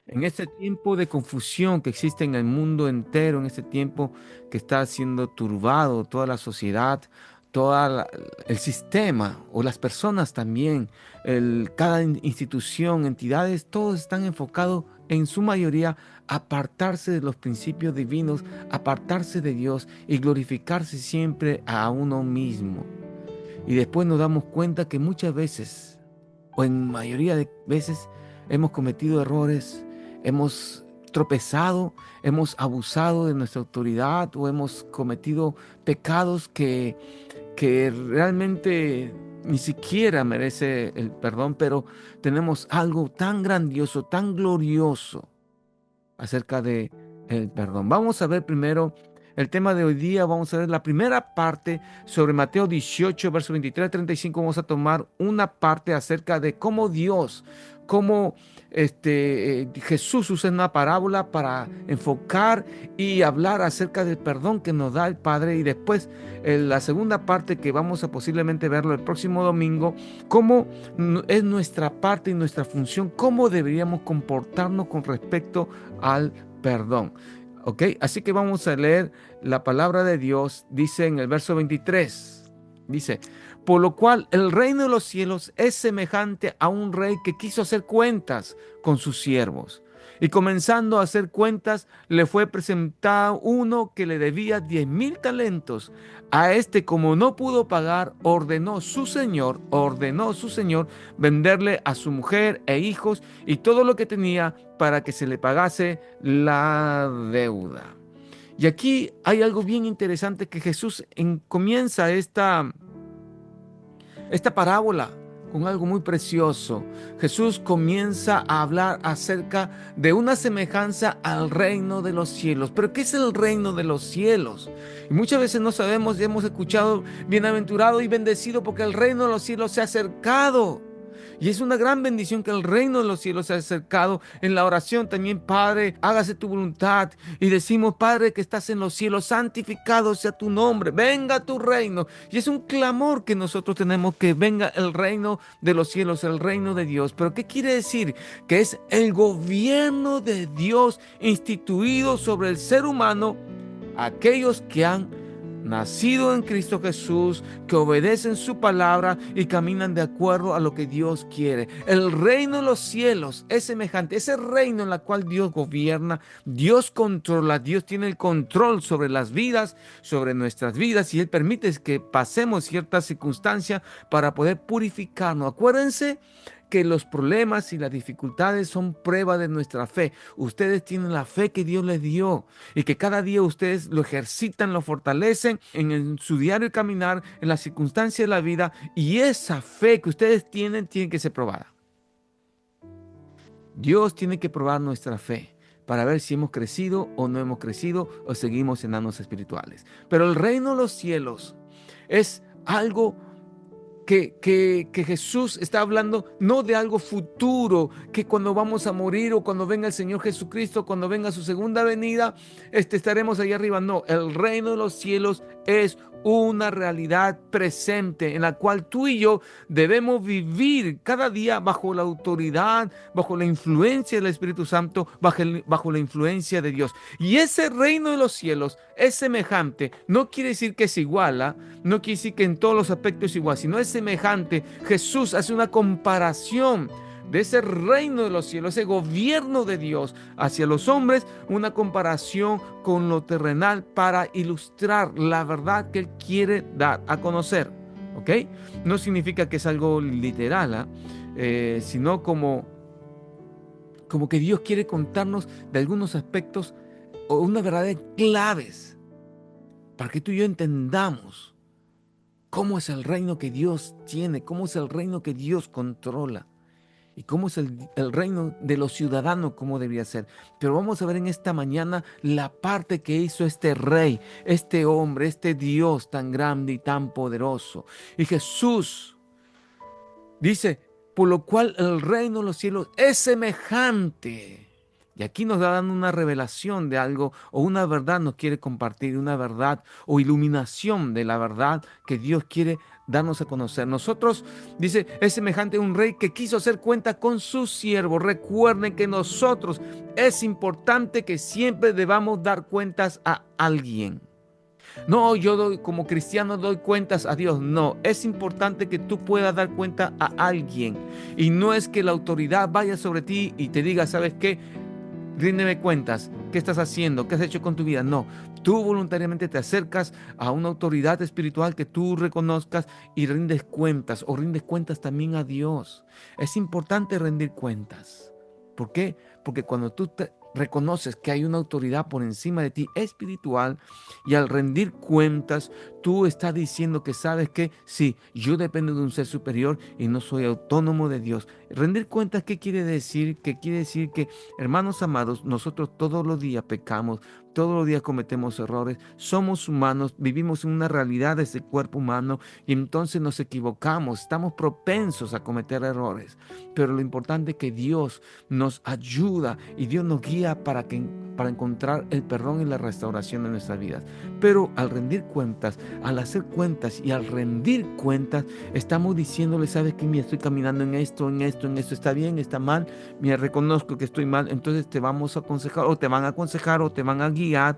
En este tiempo de confusión que existe en el mundo entero, en este tiempo que está siendo turbado toda la sociedad, el sistema o las personas también, cada institución, entidades, todos están enfocados en su mayoría a apartarse de los principios divinos, apartarse de Dios y glorificarse siempre a uno mismo. Y después nos damos cuenta que muchas veces, o en mayoría de veces, hemos cometido errores, hemos tropezado, hemos abusado de nuestra autoridad o hemos cometido pecados que realmente ni siquiera merece el perdón, pero tenemos algo tan grandioso, tan glorioso acerca de el perdón. Vamos a ver primero el tema de hoy día. Vamos a ver la primera parte sobre Mateo 18, verso 23 a 35. Vamos a tomar una parte acerca de cómo Dios, cómo Jesús usa una parábola para enfocar y hablar acerca del perdón que nos da el Padre. Y después, en la segunda parte, que vamos a posiblemente verlo el próximo domingo, cómo es nuestra parte y nuestra función, cómo deberíamos comportarnos con respecto al perdón. ¿Ok? Así que vamos a leer la palabra de Dios. Dice en el verso 23, dice, por lo cual el reino de los cielos es semejante a un rey que quiso hacer cuentas con sus siervos. Y comenzando a hacer cuentas, le fue presentado uno que le debía 10,000 talentos. A este, como no pudo pagar, ordenó su señor venderle a su mujer e hijos y todo lo que tenía para que se le pagase la deuda. Y aquí hay algo bien interesante que Jesús comienza esta parábola con algo muy precioso. Jesús comienza a hablar acerca de una semejanza al reino de los cielos. Pero ¿qué es el reino de los cielos? Y muchas veces no sabemos y hemos escuchado bienaventurado y bendecido porque el reino de los cielos se ha acercado. Y es una gran bendición que el reino de los cielos se ha acercado. En la oración también, Padre, hágase tu voluntad. Y decimos, Padre que estás en los cielos, santificado sea tu nombre, venga tu reino. Y es un clamor que nosotros tenemos, que venga el reino de los cielos, el reino de Dios. Pero ¿qué quiere decir? Que es el gobierno de Dios instituido sobre el ser humano, aquellos que han nacido en Cristo Jesús, que obedecen su palabra y caminan de acuerdo a lo que Dios quiere. El reino de los cielos es semejante, ese reino en el cual Dios gobierna, Dios controla, Dios tiene el control sobre las vidas, sobre nuestras vidas, y Él permite que pasemos ciertas circunstancias para poder purificarnos. Acuérdense que los problemas y las dificultades son prueba de nuestra fe. Ustedes tienen la fe que Dios les dio y que cada día ustedes lo ejercitan, lo fortalecen en su diario caminar, en las circunstancias de la vida, y esa fe que ustedes tienen tiene que ser probada. Dios tiene que probar nuestra fe para ver si hemos crecido o no hemos crecido o seguimos enanos espirituales. Pero el reino de los cielos es algo que Jesús está hablando no de algo futuro, que cuando vamos a morir o cuando venga el Señor Jesucristo, cuando venga su segunda venida, estaremos ahí arriba. No, el reino de los cielos es una realidad presente en la cual tú y yo debemos vivir cada día bajo la autoridad, bajo la influencia del Espíritu Santo, bajo la influencia de Dios. Y ese reino de los cielos es semejante, no quiere decir que es igual, ¿ah? No quiere decir que en todos los aspectos es igual, sino es semejante. Jesús hace una comparación de ese reino de los cielos, ese gobierno de Dios hacia los hombres, una comparación con lo terrenal para ilustrar la verdad que Él quiere dar a conocer. ¿Ok? No significa que es algo literal, ¿ah? Sino como que Dios quiere contarnos de algunos aspectos o unas verdades claves para que tú y yo entendamos cómo es el reino que Dios tiene, cómo es el reino que Dios controla y cómo es el reino de los ciudadanos, cómo debería ser. Pero vamos a ver en esta mañana la parte que hizo este rey, este hombre, este Dios tan grande y tan poderoso. Y Jesús dice, por lo cual el reino de los cielos es semejante. Y aquí nos da dando una revelación de algo o una verdad nos quiere compartir, una verdad o iluminación de la verdad que Dios quiere darnos a conocer. Nosotros, dice, es semejante a un rey que quiso hacer cuenta con sus siervos. Recuerden que nosotros es importante que siempre debamos dar cuentas a alguien. No, yo doy, como cristiano doy cuentas a Dios. No, es importante que tú puedas dar cuenta a alguien. Y no es que la autoridad vaya sobre ti y te diga, ¿sabes qué? Ríndeme cuentas. ¿Qué estás haciendo? ¿Qué has hecho con tu vida? No, tú voluntariamente te acercas a una autoridad espiritual que tú reconozcas y rindes cuentas o rindes cuentas también a Dios. Es importante rendir cuentas. ¿Por qué? Porque cuando tú te reconoces que hay una autoridad por encima de ti espiritual y al rendir cuentas, tú estás diciendo que sabes que sí, yo dependo de un ser superior y no soy autónomo de Dios. Rendir cuentas, ¿qué quiere decir? Que quiere decir que, hermanos amados, nosotros todos los días pecamos, todos los días cometemos errores, somos humanos, vivimos en una realidad de ese cuerpo humano y entonces nos equivocamos, estamos propensos a cometer errores. Pero lo importante es que Dios nos ayuda y Dios nos guía para encontrar el perdón y la restauración de nuestras vidas. Pero al rendir cuentas, al hacer cuentas y al rendir cuentas, estamos diciéndole, sabes que mira, estoy caminando en esto, está bien, está mal, mira, reconozco que estoy mal, entonces te vamos a aconsejar o te van a aconsejar o te van a guiar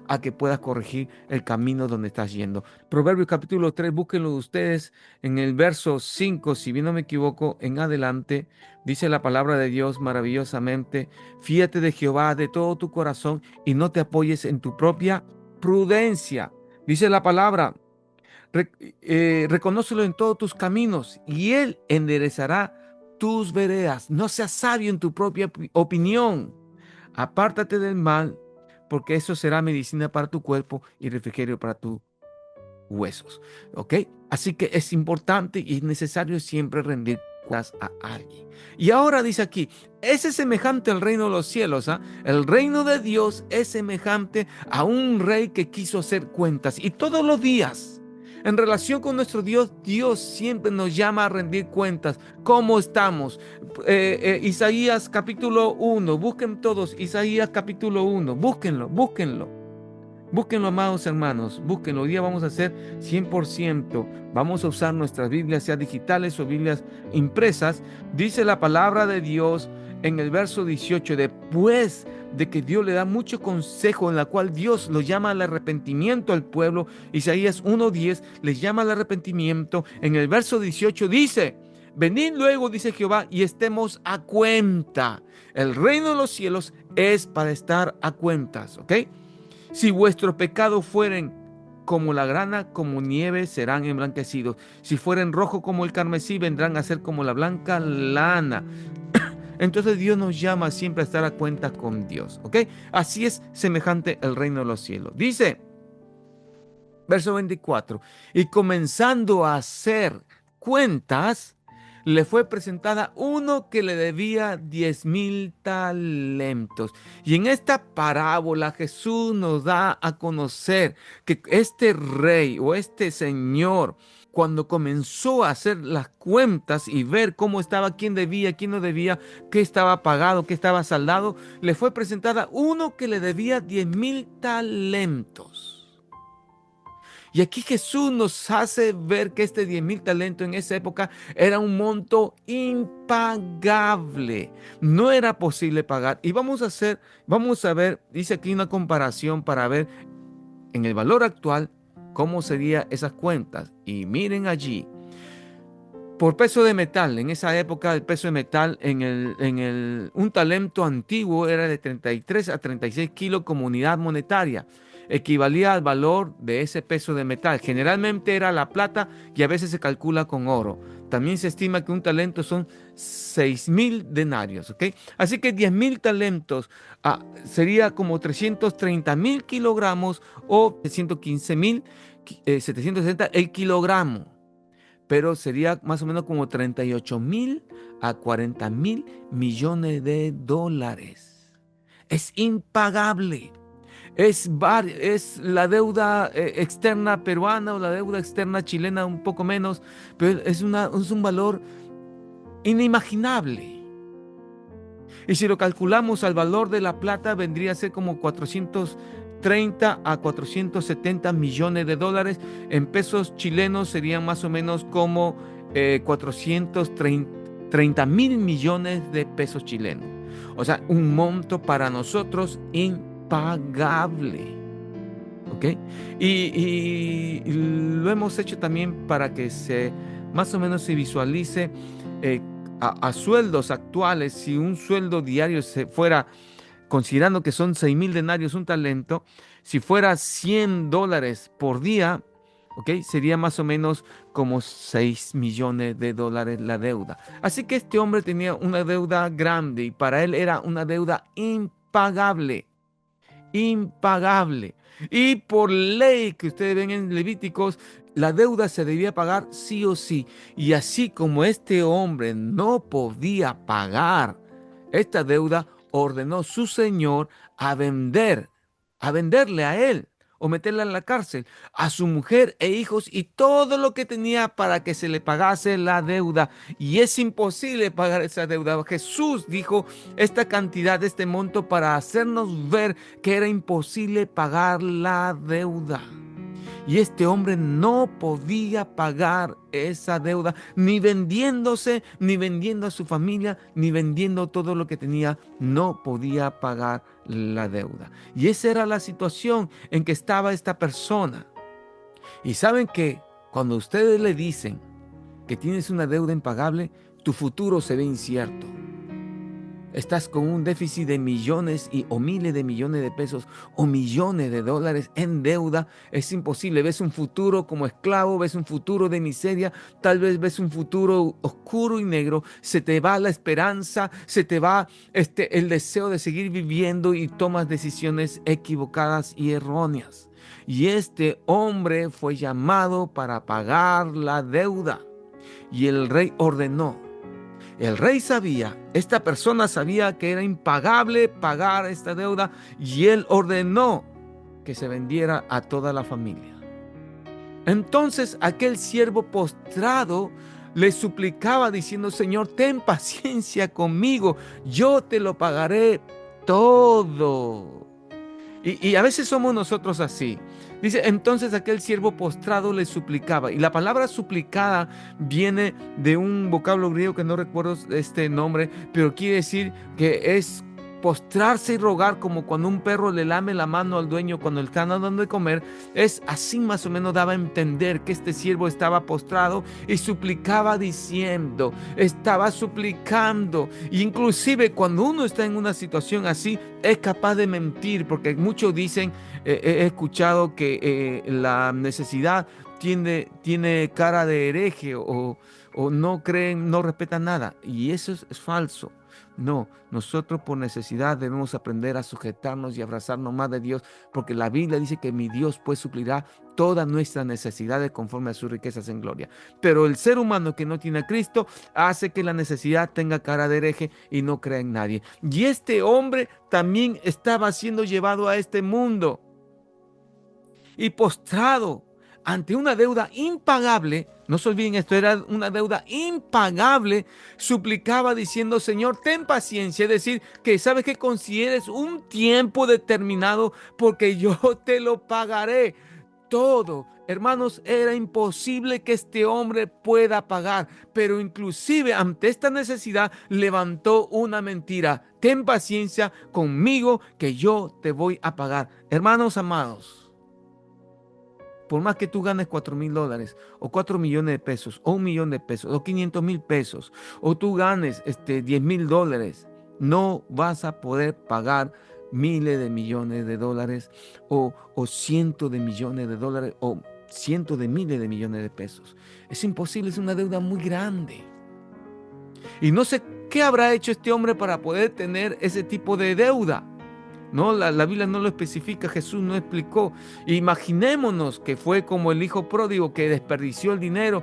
a que puedas corregir el camino donde estás yendo. Proverbios capítulo 3, búsquenlo ustedes en el verso 5, si bien no me equivoco, en adelante, dice la palabra de Dios maravillosamente, fíate de Jehová de todo tu corazón y no te apoyes en tu propia prudencia. Dice la palabra, reconócelo en todos tus caminos y Él enderezará tus veredas. No seas sabio en tu propia opinión. Apártate del mal, porque eso será medicina para tu cuerpo y refrigerio para tus huesos. ¿Ok? Así que es importante y es necesario siempre rendir cuentas a alguien. Y ahora dice aquí, ese es semejante al reino de los cielos. ¿Ah? El reino de Dios es semejante a un rey que quiso hacer cuentas. Y todos los días, en relación con nuestro Dios, Dios siempre nos llama a rendir cuentas. ¿Cómo estamos? Isaías capítulo 1, busquen todos Isaías capítulo 1, búsquenlo, búsquenlo. Búsquenlo, amados hermanos, búsquenlo. Hoy día vamos a hacer 100%. Vamos a usar nuestras Biblias, sea digitales o Biblias impresas. Dice la palabra de Dios en el verso 18, después de que Dios le da mucho consejo en la cual Dios lo llama al arrepentimiento al pueblo. Isaías 1:10 les llama al arrepentimiento. En el verso 18 dice, venid luego, dice Jehová, y estemos a cuenta. El reino de los cielos es para estar a cuentas, ¿ok? Si vuestros pecados fueren como la grana, como nieve, serán emblanquecidos. Si fueren rojos como el carmesí, vendrán a ser como la blanca lana. Entonces Dios nos llama siempre a estar a cuentas con Dios, ¿ok? Así es semejante el reino de los cielos. Dice, verso 24, y comenzando a hacer cuentas, le fue presentada uno que le debía 10,000 talentos. Y en esta parábola Jesús nos da a conocer que este rey o este señor, cuando comenzó a hacer las cuentas y ver cómo estaba, quién debía, quién no debía, qué estaba pagado, qué estaba saldado, le fue presentada uno que le debía 10,000 talentos. Y aquí Jesús nos hace ver que este 10,000 talentos en esa época era un monto impagable. No era posible pagar. Y vamos a ver, dice aquí una comparación para ver en el valor actual cómo serían esas cuentas. Y miren allí, por peso de metal, en esa época el peso de metal un talento antiguo era de 33 a 36 kilos como unidad monetaria. Equivalía al valor de ese peso de metal. Generalmente era la plata y a veces se calcula con oro. También se estima que un talento son 6,000 denarios. ¿Ok? Así que 10,000 talentos sería como 330,000 kilogramos o 115,760 el kilogramo. Pero sería más o menos como 38,000 a 40,000 millones de dólares. Es impagable. Es la deuda externa peruana o la deuda externa chilena un poco menos, pero es un valor inimaginable. Y si lo calculamos al valor de la plata, vendría a ser como 430 a 470 millones de dólares. En pesos chilenos serían más o menos como 430 mil millones de pesos chilenos. O sea, un monto para nosotros impagable. ¿Ok? Y lo hemos hecho también para que más o menos se visualice eh, a sueldos actuales. Si un sueldo diario se fuera, considerando que son 6.000 denarios un talento, si fuera $100 por día, ¿ok? Sería más o menos como 6 millones de dólares la deuda. Así que este hombre tenía una deuda grande y para él era una deuda impagable, impagable. Y por ley que ustedes ven en Levíticos, la deuda se debía pagar sí o sí. Y así como este hombre no podía pagar esta deuda, ordenó su señor a venderle a él o meterla en la cárcel, a su mujer e hijos y todo lo que tenía para que se le pagase la deuda. Y es imposible pagar esa deuda. Jesús dijo esta cantidad, este monto, para hacernos ver que era imposible pagar la deuda. Y este hombre no podía pagar esa deuda, ni vendiéndose, ni vendiendo a su familia, ni vendiendo todo lo que tenía, no podía pagar la deuda. Y esa era la situación en que estaba esta persona. Y saben que cuando ustedes le dicen que tienes una deuda impagable, tu futuro se ve incierto. Estás con un déficit de millones o miles de millones de pesos o millones de dólares en deuda. Es imposible. Ves un futuro como esclavo, ves un futuro de miseria, tal vez ves un futuro oscuro y negro. Se te va la esperanza, se te va el deseo de seguir viviendo y tomas decisiones equivocadas y erróneas. Y este hombre fue llamado para pagar la deuda. Y el rey ordenó. El rey sabía, esta persona sabía que era impagable pagar esta deuda y él ordenó que se vendiera a toda la familia. Entonces aquel siervo postrado le suplicaba diciendo: Señor, ten paciencia conmigo, yo te lo pagaré todo. Y a veces somos nosotros así. Dice, entonces aquel siervo postrado le suplicaba. Y la palabra suplicada viene de un vocablo griego que no recuerdo este nombre, pero quiere decir que es postrarse y rogar, como cuando un perro le lame la mano al dueño cuando le están dando de comer. Es así, más o menos daba a entender que este siervo estaba postrado y suplicaba diciendo, estaba suplicando. Inclusive cuando uno está en una situación así, es capaz de mentir, porque muchos dicen, he escuchado que la necesidad tiene cara de hereje o no creen, no respetan nada. Y eso es falso. No, nosotros por necesidad debemos aprender a sujetarnos y abrazarnos más de Dios, porque la Biblia dice que mi Dios pues suplirá todas nuestras necesidades conforme a sus riquezas en gloria. Pero el ser humano que no tiene a Cristo hace que la necesidad tenga cara de hereje y no crea en nadie. Y este hombre también estaba siendo llevado a este mundo y postrado ante una deuda impagable. No se olviden, esto era una deuda impagable. Suplicaba diciendo: Señor, ten paciencia. Es decir, que sabes que consideres un tiempo determinado, porque yo te lo pagaré todo. Hermanos, era imposible que este hombre pueda pagar, pero inclusive ante esta necesidad levantó una mentira: ten paciencia conmigo, que yo te voy a pagar. Hermanos amados, por más que tú ganes $4,000 o 4 millones de pesos o 1 millón de pesos o 500,000 pesos o tú ganes $10,000, no vas a poder pagar miles de millones de dólares o cientos de millones de dólares o cientos de miles de millones de pesos. Es imposible, es una deuda muy grande. Y no sé qué habrá hecho este hombre para poder tener ese tipo de deuda. No, la Biblia no lo especifica, Jesús no explicó. Imaginémonos que fue como el hijo pródigo que desperdició el dinero,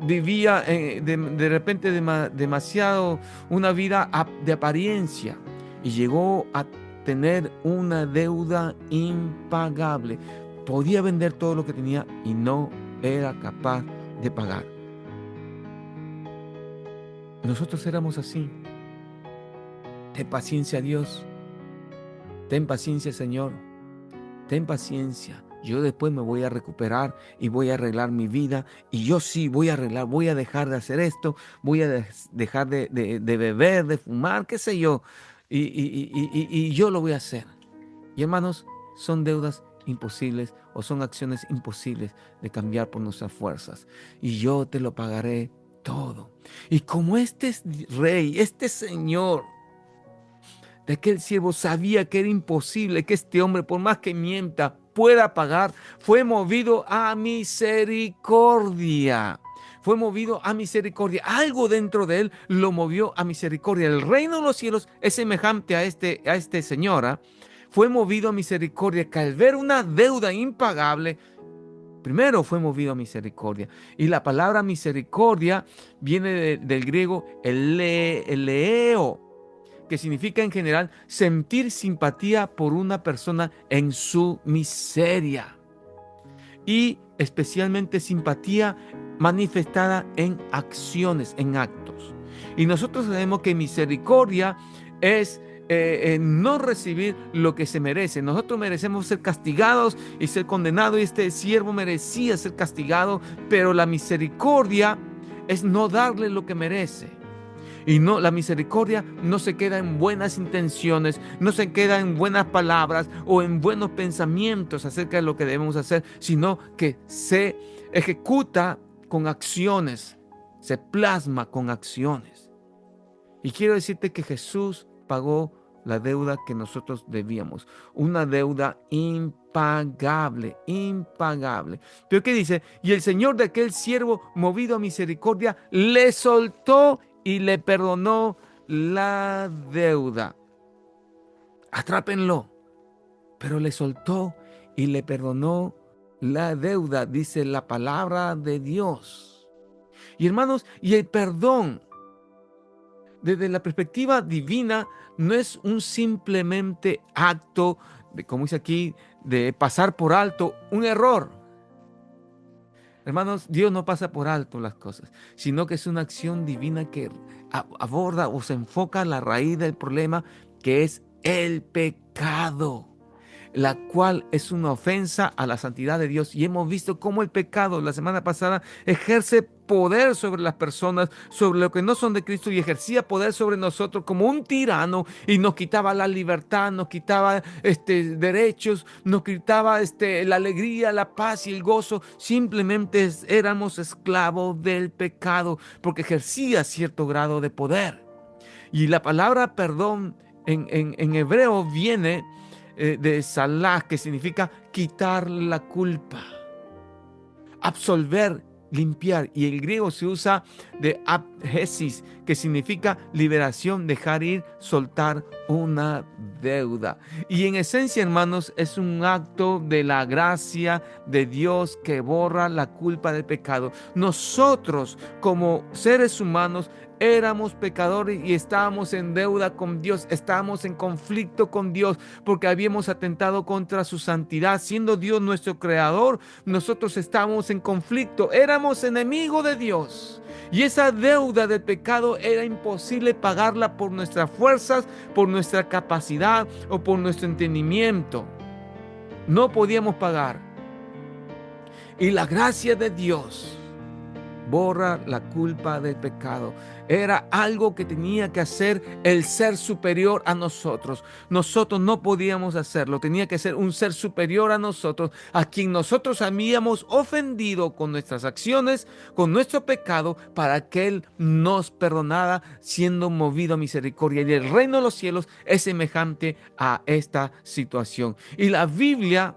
vivía de repente demasiado una vida de apariencia y llegó a tener una deuda impagable. Podía vender todo lo que tenía y no era capaz de pagar. Nosotros éramos así. Ten paciencia, Dios. Ten paciencia, Señor. Ten paciencia. Yo después me voy a recuperar y voy a arreglar mi vida. Y yo sí voy a arreglar, voy a dejar de hacer esto, voy a dejar de beber, de fumar, qué sé yo. Y yo lo voy a hacer. Y hermanos, son deudas imposibles o son acciones imposibles de cambiar por nuestras fuerzas. Y yo te lo pagaré todo. Y como este rey, este señor, de aquel siervo sabía que era imposible que este hombre, por más que mienta, pueda pagar, fue movido a misericordia. Fue movido a misericordia. Algo dentro de él lo movió a misericordia. El reino de los cielos es semejante a este señora. Fue movido a misericordia, que al ver una deuda impagable, primero fue movido a misericordia. Y la palabra misericordia viene del griego eleo, que significa en general sentir simpatía por una persona en su miseria. Y especialmente simpatía manifestada en acciones, en actos. Y nosotros sabemos que misericordia es no recibir lo que se merece. Nosotros merecemos ser castigados y ser condenados, y este siervo merecía ser castigado, pero la misericordia es no darle lo que merece. Y no, la misericordia no se queda en buenas intenciones, no se queda en buenas palabras o en buenos pensamientos acerca de lo que debemos hacer, sino que se ejecuta con acciones, se plasma con acciones. Y quiero decirte que Jesús pagó la deuda que nosotros debíamos, una deuda impagable, impagable. Pero ¿qué dice? Y el Señor de aquel siervo, movido a misericordia, le soltó y le perdonó la deuda. Atrápenlo. Pero le soltó y le perdonó la deuda, dice la palabra de Dios. Y hermanos, y el perdón, desde la perspectiva divina, no es un simplemente acto de, como dice aquí, de pasar por alto un error. Hermanos, Dios no pasa por alto las cosas, sino que es una acción divina que aborda o se enfoca en la raíz del problema, que es el pecado, la cual es una ofensa a la santidad de Dios. Y hemos visto cómo el pecado la semana pasada ejerce poder sobre las personas, sobre lo que no son de Cristo, y ejercía poder sobre nosotros como un tirano, y nos quitaba la libertad, nos quitaba derechos, nos quitaba la alegría, la paz y el gozo. Simplemente éramos esclavos del pecado porque ejercía cierto grado de poder. Y la palabra perdón en hebreo viene de salah, que significa quitar la culpa, absolver, limpiar. Y el griego se usa de aphesis, que significa liberación, dejar ir, soltar una deuda. Y en esencia, hermanos, es un acto de la gracia de Dios que borra la culpa del pecado. Nosotros, como seres humanos, éramos pecadores y estábamos en deuda con Dios, estábamos en conflicto con Dios porque habíamos atentado contra su santidad. Siendo Dios nuestro creador, nosotros estábamos en conflicto, éramos enemigos de Dios. Y esa deuda del pecado era imposible pagarla por nuestras fuerzas, por nuestra capacidad o por nuestro entendimiento. No podíamos pagar. Y la gracia de Dios borra la culpa del pecado. Era algo que tenía que hacer el ser superior a nosotros. Nosotros no podíamos hacerlo. Tenía que ser un ser superior a nosotros, a quien nosotros habíamos ofendido con nuestras acciones, con nuestro pecado, para que Él nos perdonara, siendo movido a misericordia. Y el reino de los cielos es semejante a esta situación. Y la Biblia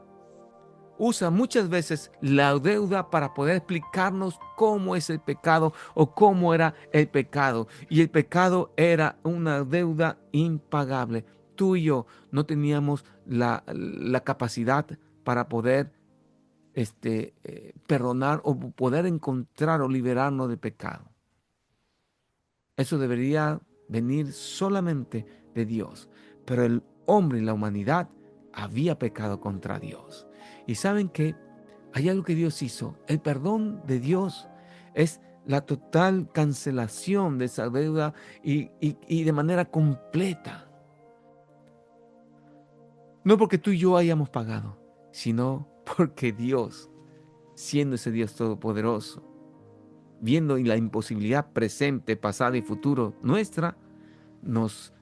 usa muchas veces la deuda para poder explicarnos cómo es el pecado o cómo era el pecado. Y el pecado era una deuda impagable. Tú y yo no teníamos la capacidad para poder perdonar o poder encontrar o liberarnos del pecado. Eso debería venir solamente de Dios. Pero el hombre y la humanidad había pecado contra Dios. Y saben que hay algo que Dios hizo. El perdón de Dios es la total cancelación de esa deuda y de manera completa. No porque tú y yo hayamos pagado, sino porque Dios, siendo ese Dios todopoderoso, viendo la imposibilidad presente, pasada y futuro nuestra,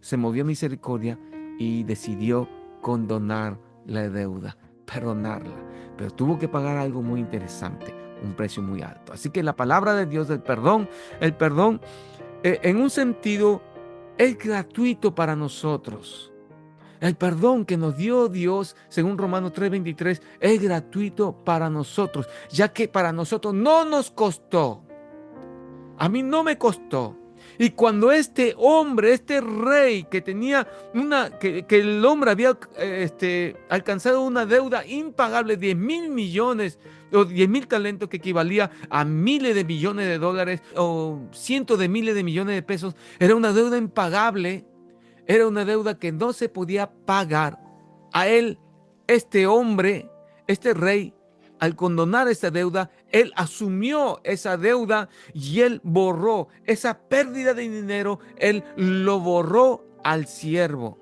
se movió a misericordia y decidió condonar la deuda, perdonarla. Pero tuvo que pagar algo muy interesante, un precio muy alto. Así que la palabra de Dios del perdón, el perdón, en un sentido, es gratuito para nosotros. El perdón que nos dio Dios, según Romanos 3:23, es gratuito para nosotros, ya que para nosotros no nos costó. A mí no me costó. Y cuando este hombre, este rey que tenía que el hombre había alcanzado una deuda impagable, 10.000 millones o 10.000 talentos, que equivalía a miles de millones de dólares o cientos de miles de millones de pesos, era una deuda impagable, era una deuda que no se podía pagar. A él, este hombre, este rey, al condonar esa deuda, él asumió esa deuda y él borró esa pérdida de dinero, él lo borró al siervo,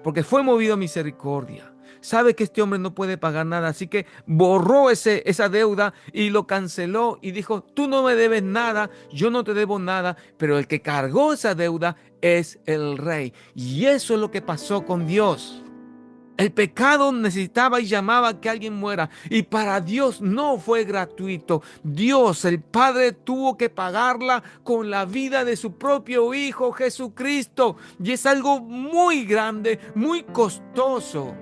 porque fue movido a misericordia. Sabe que este hombre no puede pagar nada, así que borró esa deuda y lo canceló y dijo: tú no me debes nada, yo no te debo nada, pero el que cargó esa deuda es el rey. Y eso es lo que pasó con Dios. El pecado necesitaba y llamaba que alguien muera, y para Dios no fue gratuito. Dios, el Padre, tuvo que pagarla con la vida de su propio Hijo Jesucristo, y es algo muy grande, muy costoso.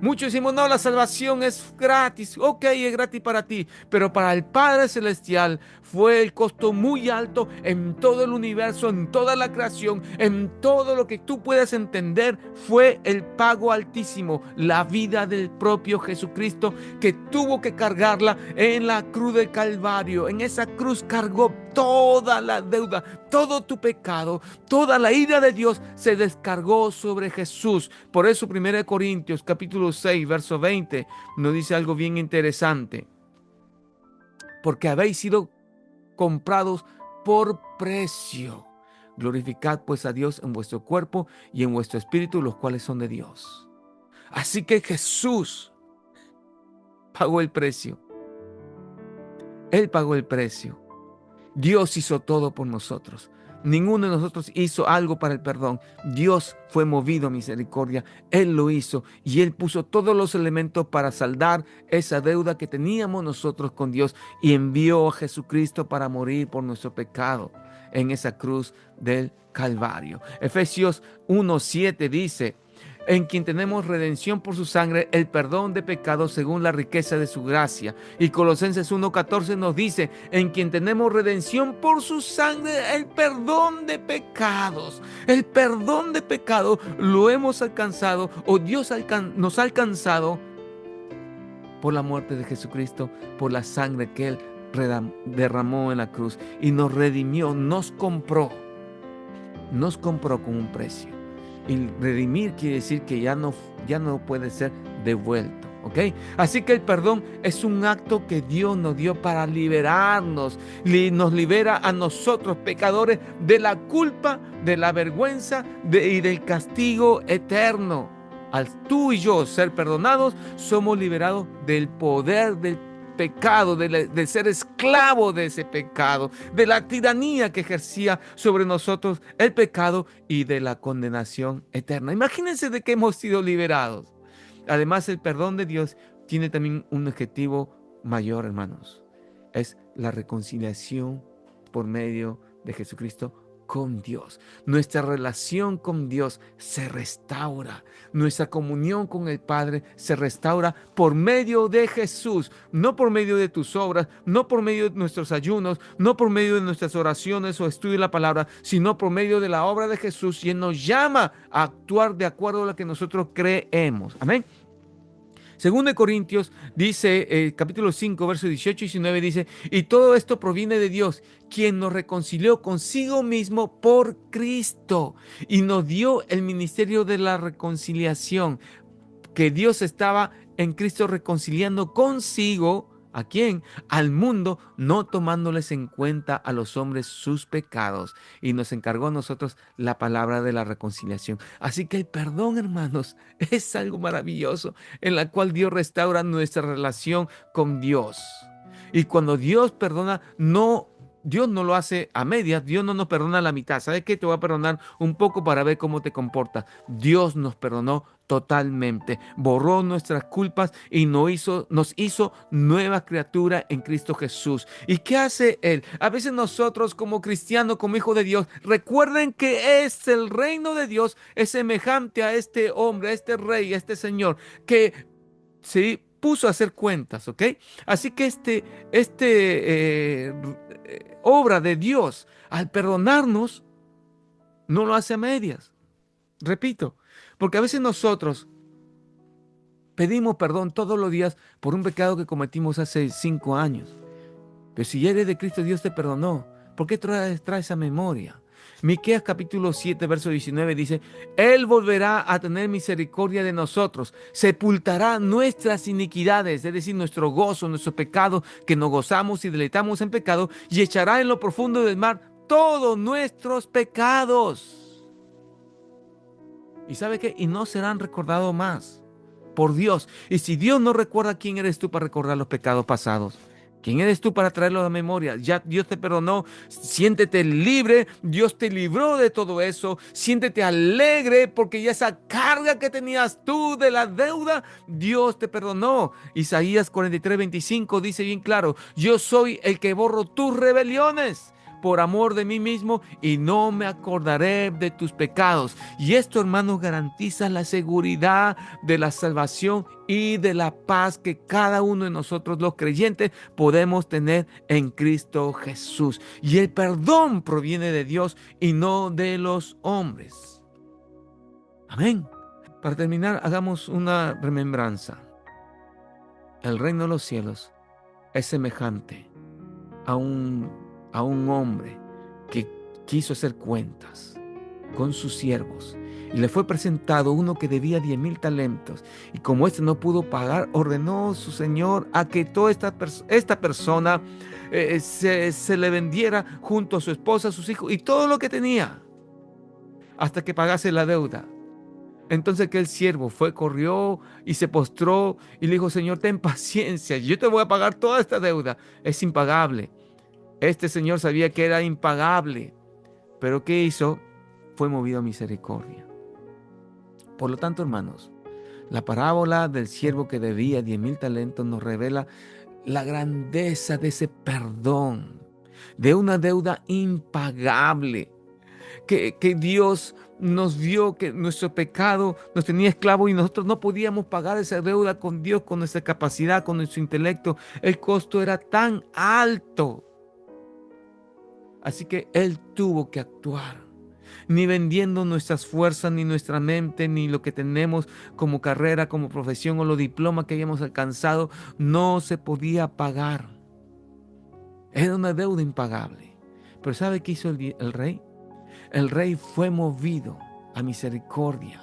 Muchos decimos: no, la salvación es gratis. Ok, es gratis para ti, pero para el Padre Celestial fue el costo muy alto en todo el universo, en toda la creación, en todo lo que tú puedas entender. Fue el pago altísimo, la vida del propio Jesucristo, que tuvo que cargarla en la cruz del Calvario. En esa cruz cargó toda la deuda, todo tu pecado, toda la ira de Dios se descargó sobre Jesús. Por eso 1 Corintios capítulo 6, verso 20 nos dice algo bien interesante. Porque habéis sido comprados por precio. Glorificad pues a Dios en vuestro cuerpo y en vuestro espíritu, los cuales son de Dios. Así que Jesús pagó el precio. Él pagó el precio. Dios hizo todo por nosotros. Ninguno de nosotros hizo algo para el perdón. Dios fue movido a misericordia. Él lo hizo y Él puso todos los elementos para saldar esa deuda que teníamos nosotros con Dios, y envió a Jesucristo para morir por nuestro pecado en esa cruz del Calvario. Efesios 1:7 dice: en quien tenemos redención por su sangre, el perdón de pecados según la riqueza de su gracia. Y Colosenses 1:14 nos dice: en quien tenemos redención por su sangre, el perdón de pecados. El perdón de pecado lo hemos alcanzado, o Dios nos ha alcanzado por la muerte de Jesucristo, por la sangre que Él derramó en la cruz y nos redimió, nos compró con un precio. Y redimir quiere decir que ya no puede ser devuelto, ¿ok? Así que el perdón es un acto que Dios nos dio para liberarnos. Nos libera a nosotros, pecadores, de la culpa, de la vergüenza y del castigo eterno. Al tú y yo ser perdonados, somos liberados del poder del pecado, de ser esclavo de ese pecado, de la tiranía que ejercía sobre nosotros el pecado y de la condenación eterna. Imagínense de qué hemos sido liberados. Además, el perdón de Dios tiene también un objetivo mayor, hermanos. Es la reconciliación por medio de Jesucristo con Dios. Nuestra relación con Dios se restaura. Nuestra comunión con el Padre se restaura por medio de Jesús, no por medio de tus obras, no por medio de nuestros ayunos, no por medio de nuestras oraciones o estudio de la palabra, sino por medio de la obra de Jesús, y Él nos llama a actuar de acuerdo a lo que nosotros creemos. Amén. Según de Corintios dice, capítulo 5, versos 18 y 19 dice: y todo esto proviene de Dios, quien nos reconcilió consigo mismo por Cristo y nos dio el ministerio de la reconciliación. Que Dios estaba en Cristo reconciliando consigo ¿A quién? Al mundo, no tomándoles en cuenta a los hombres sus pecados. Y nos encargó a nosotros la palabra de la reconciliación. Así que el perdón, hermanos, es algo maravilloso en la cual Dios restaura nuestra relación con Dios. Y cuando Dios perdona, Dios no lo hace a medias, Dios no nos perdona a la mitad. ¿Sabes qué? Te voy a perdonar un poco para ver cómo te comportas. Dios nos perdonó totalmente, borró nuestras culpas y nos hizo nueva criatura en Cristo Jesús. ¿Y qué hace Él? A veces nosotros como cristianos, como hijos de Dios, recuerden que es el reino de Dios, es semejante a este hombre, a este rey, a este señor, que se puso a hacer cuentas, ¿ok? Así que obra de Dios, al perdonarnos, no lo hace a medias. Repito, porque a veces nosotros pedimos perdón todos los días por un pecado que cometimos hace 5 años. Pero si eres de Cristo, Dios te perdonó. ¿Por qué traes esa memoria? Miqueas capítulo 7, verso 19 dice, Él volverá a tener misericordia de nosotros, sepultará nuestras iniquidades, es decir, nuestro gozo, nuestro pecado, que nos gozamos y deleitamos en pecado, y echará en lo profundo del mar todos nuestros pecados. ¿Y sabe qué? Y no serán recordados más por Dios. Y si Dios no recuerda, ¿quién eres tú para recordar los pecados pasados? ¿Quién eres tú para traerlo a la memoria? Ya Dios te perdonó, siéntete libre, Dios te libró de todo eso, siéntete alegre porque ya esa carga que tenías tú de la deuda, Dios te perdonó. Isaías 43:25 dice bien claro, yo soy el que borro tus rebeliones por amor de mí mismo y no me acordaré de tus pecados. Y esto, hermanos, garantiza la seguridad de la salvación y de la paz que cada uno de nosotros los creyentes podemos tener en Cristo Jesús. Y el perdón proviene de Dios y no de los hombres. Amén. Para terminar, hagamos una remembranza. El reino de los cielos es semejante a un hombre que quiso hacer cuentas con sus siervos y le fue presentado uno que debía 10,000 talentos y como éste no pudo pagar, ordenó su señor a que toda esta persona se le vendiera junto a su esposa, a sus hijos y todo lo que tenía hasta que pagase la deuda. Entonces aquel siervo corrió y se postró y le dijo, Señor, ten paciencia, yo te voy a pagar toda esta deuda, es impagable. Este señor sabía que era impagable, pero ¿qué hizo? Fue movido a misericordia. Por lo tanto, hermanos, la parábola del siervo que debía 10,000 talentos nos revela la grandeza de ese perdón, de una deuda impagable, que Dios nos vio que nuestro pecado nos tenía esclavos y nosotros no podíamos pagar esa deuda con Dios, con nuestra capacidad, con nuestro intelecto. El costo era tan alto. Así que Él tuvo que actuar, ni vendiendo nuestras fuerzas, ni nuestra mente, ni lo que tenemos como carrera, como profesión o los diplomas que hayamos alcanzado, no se podía pagar. Era una deuda impagable. Pero ¿sabe qué hizo el rey? El rey fue movido a misericordia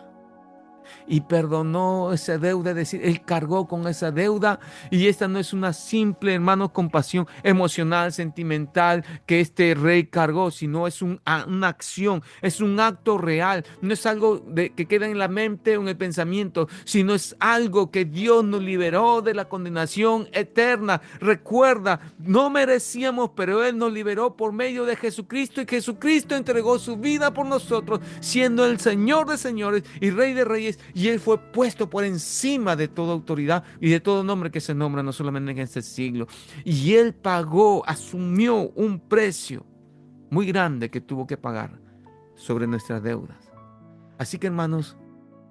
y perdonó esa deuda, es decir, Él cargó con esa deuda y esta no es una simple, hermano, compasión emocional, sentimental que este rey cargó, sino es una acción, es un acto real, no es algo que queda en la mente o en el pensamiento, sino es algo que Dios nos liberó de la condenación eterna. Recuerda, no merecíamos, pero Él nos liberó por medio de Jesucristo y Jesucristo entregó su vida por nosotros, siendo el Señor de señores y Rey de reyes. Y Él fue puesto por encima de toda autoridad y de todo nombre que se nombra, no solamente en este siglo. Y Él pagó, asumió un precio muy grande que tuvo que pagar sobre nuestras deudas. Así que, hermanos,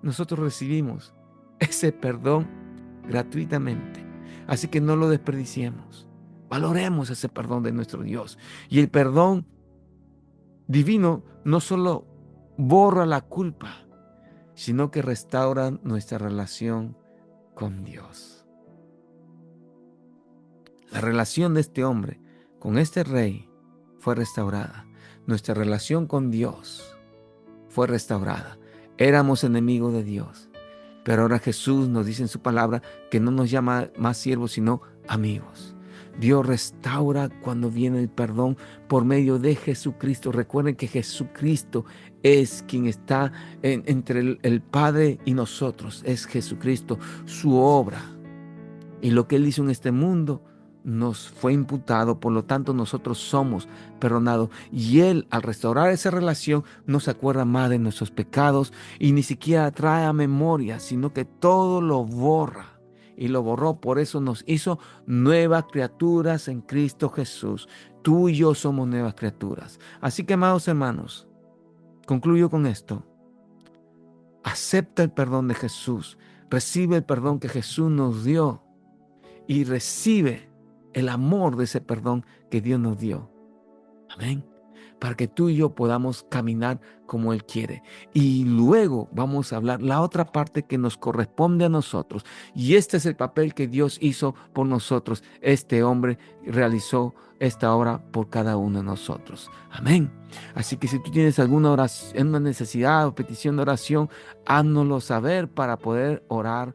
nosotros recibimos ese perdón gratuitamente. Así que no lo desperdiciemos. Valoremos ese perdón de nuestro Dios. Y el perdón divino no solo borra la culpa, sino que restaura nuestra relación con Dios. La relación de este hombre con este rey fue restaurada. Nuestra relación con Dios fue restaurada. Éramos enemigos de Dios, pero ahora Jesús nos dice en su palabra que no nos llama más siervos, sino amigos. Dios restaura cuando viene el perdón por medio de Jesucristo. Recuerden que Jesucristo es quien está entre el Padre y nosotros. Es Jesucristo, su obra. Y lo que Él hizo en este mundo nos fue imputado, por lo tanto nosotros somos perdonados. Y Él, al restaurar esa relación, no se acuerda más de nuestros pecados y ni siquiera trae a memoria, sino que todo lo borra. Y lo borró, por eso nos hizo nuevas criaturas en Cristo Jesús. Tú y yo somos nuevas criaturas. Así que, amados hermanos, concluyo con esto. Acepta el perdón de Jesús. Recibe el perdón que Jesús nos dio. Y recibe el amor de ese perdón que Dios nos dio. Amén. Para que tú y yo podamos caminar como Él quiere. Y luego vamos a hablar la otra parte que nos corresponde a nosotros. Y este es el papel que Dios hizo por nosotros. Este hombre realizó esta obra por cada uno de nosotros. Amén. Así que si tú tienes alguna oración, una necesidad o petición de oración, háznoslo saber para poder orar